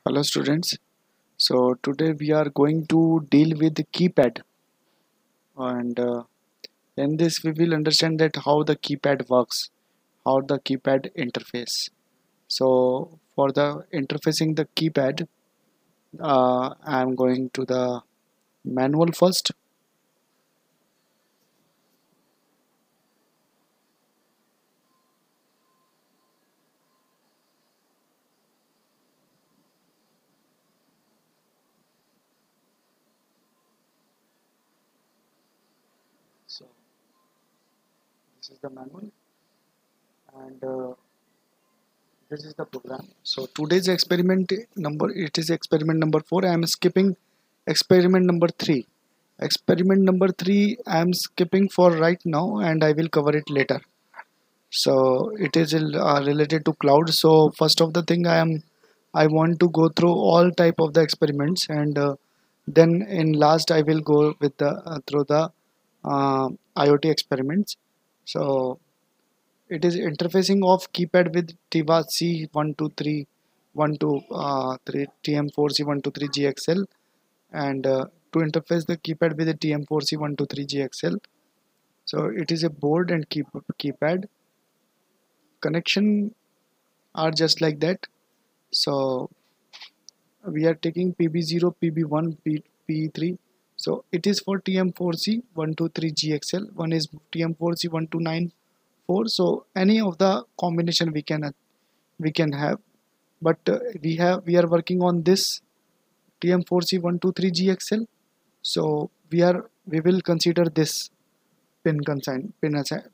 Hello students. So today we are going to deal with the keypad and in this we will understand that how the keypad works, how the keypad interface. So for the interfacing the keypad, I am going to the manual first. So this is the manual and this is the program. So today's experiment number it is experiment number 4. I am skipping experiment number 3. Experiment number 3 I am skipping for right now and I will cover it later. So it is related to cloud. So first of the thing I want to go through all type of the experiments and then in last I will go with the through the uh, IoT experiments. So it is interfacing of keypad with TIVA C123 TM4C123GXL and to interface the keypad with the TM4C123GXL. So it is a board and keypad connection are just like that. So we are taking PB0, PB1, PE3. So it is for TM4C123GXL. One is TM4C1294. So any of the combination we can have, but we are working on this TM4C123GXL. So we will consider this pin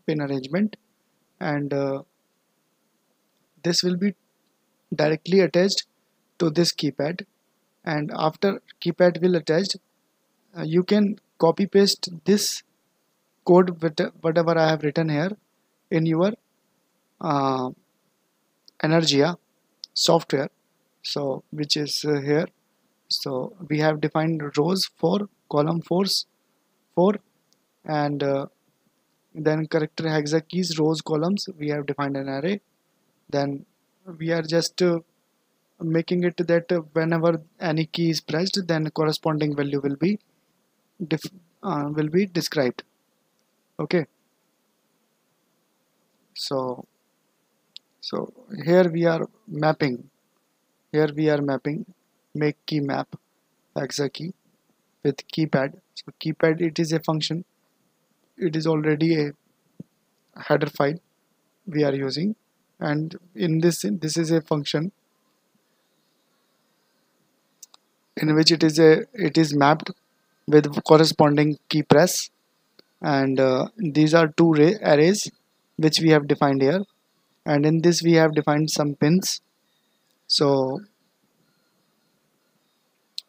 arrangement and this will be directly attached to this keypad, and after keypad will attached, you can copy paste this code with whatever I have written here in your uh, Energia software, so which is here. So we have defined rows for column 4 and then character hexa keys rows columns we have defined an array. Then we are just making it that whenever any key is pressed then corresponding value will be described. Okay, so so mapping here we are mapping make key map hexa key with keypad. So keypad it is a function, it is already a header file we are using, and in this is a function in which it is mapped with corresponding key press, and these are two arrays which we have defined here, and in this we have defined some pins. So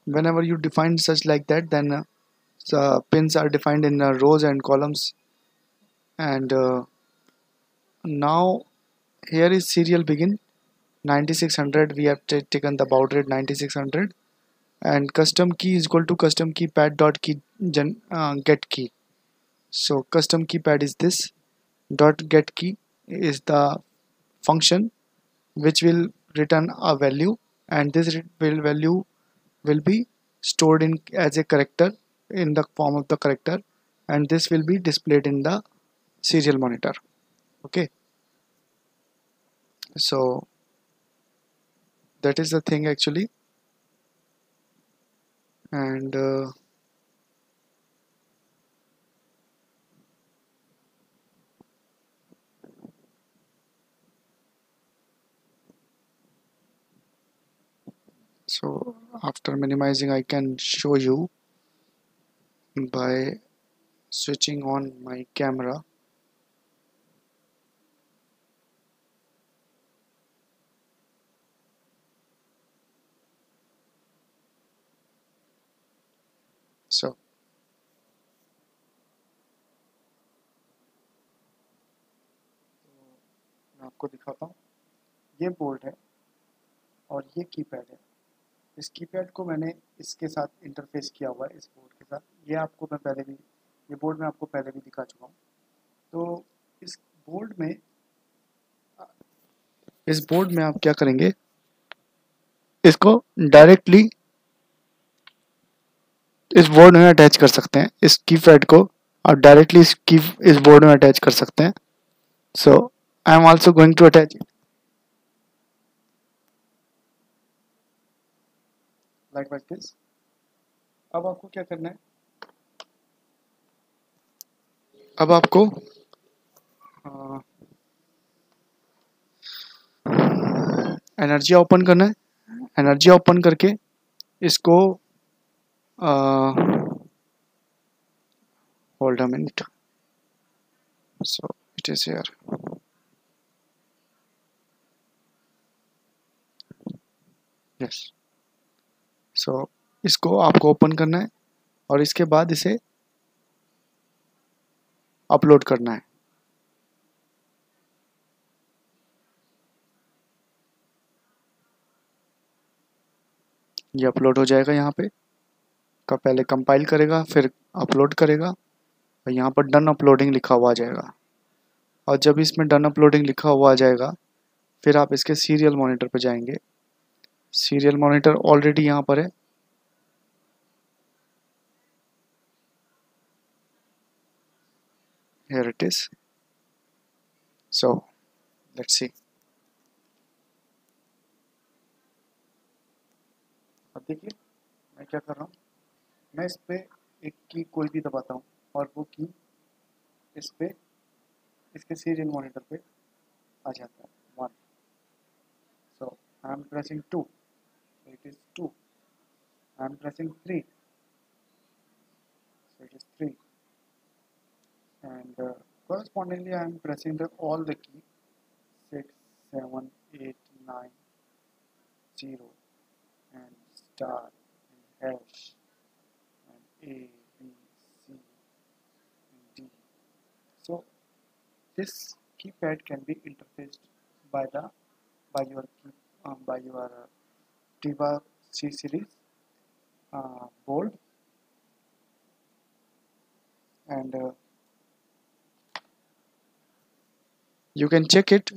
whenever you define such like that, then the pins are defined in rows and columns, and now here is serial begin 9600. We have taken the baud rate 9600, and custom key is equal to custom keypad dot key get key. So custom keypad is this, dot get key is the function which will return a value, and this value will be stored in as a character in the form of the character, and this will be displayed in the serial monitor. Okay, so that is the thing actually, and so after minimizing I can show you by switching on my camera. So मैं आपको दिखाता हूँ, ये board है और ये keypad है। इस कीपैड को मैंने इसके साथ इंटरफेस किया हुआ है, इस बोर्ड के साथ। ये आपको मैं पहले भी ये बोर्ड मैं आपको पहले भी दिखा चुका हूँ। तो इस बोर्ड में इस बोर्ड में आप क्या करेंगे, इसको डायरेक्टली इस बोर्ड में अटैच कर सकते हैं। इस कीपैड को आप डायरेक्टली इस बोर्ड में अटैच कर सकते हैं। So I am also going to attach like this. अब आपको क्या करना है, अब आपको एनर्जी ओपन करना है। एनर्जी ओपन करके इसको hold a minute, so it is here. Yes, so इसको आपको ओपन करना है और इसके बाद इसे अपलोड करना है। ये अपलोड हो जाएगा यहाँ पे, का पहले कंपाइल करेगा फिर अपलोड करेगा और यहाँ पर डन अपलोडिंग लिखा हुआ आ जाएगा। और जब इसमें डन अपलोडिंग लिखा हुआ आ जाएगा फिर आप इसके सीरियल मॉनिटर पे जाएंगे। सीरियल मॉनिटर ऑलरेडी यहाँ पर है। Here it is. So let's see. अब देखिए मैं क्या कर रहा हूँ, मैं इस पे एक की कोई भी दबाता हूँ और वो की इस पे इसके सीरियल मॉनिटर पे आ जाता है 1। So I am pressing 2, it is 2। I am pressing 3, so it is 3, and correspondingly I am pressing all the key 6, 7, 8, 9, 0 and star and hash and A, B, C and D. So this keypad can be interfaced by your Tiva C series board, and you can check it.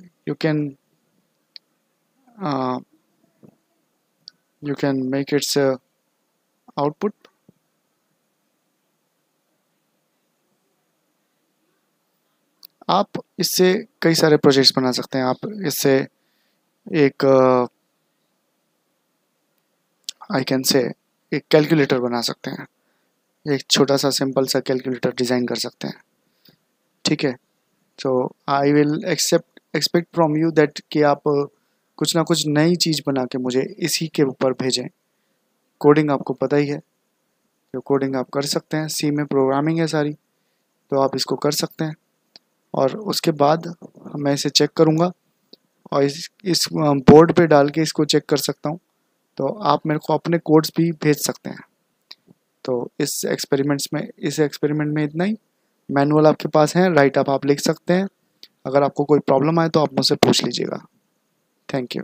Uh, you can make its output. आप इससे कई सारे projects बना सकते हैं। आप इससे एक आई कैन से एक कैलकुलेटर बना सकते हैं। एक छोटा सा सिंपल सा कैलकुलेटर डिज़ाइन कर सकते हैं। ठीक है, तो I will expect from you that कि आप कुछ ना कुछ नई चीज़ बना के मुझे इसी के ऊपर भेजें। कोडिंग आपको पता ही है, जो कोडिंग आप कर सकते हैं। सी में प्रोग्रामिंग है सारी, तो आप इसको कर सकते हैं। और उसके बाद मैं इसे चेक करूँगा और इस बोर्ड पे डाल के इसको चेक कर सकता हूँ। तो आप मेरे को अपने कोड्स भी भेज सकते हैं। तो इस एक्सपेरिमेंट में इतना ही। मैनुअल आपके पास है, राइट आप लिख सकते हैं। अगर आपको कोई प्रॉब्लम आए तो आप मुझसे पूछ लीजिएगा। Thank you.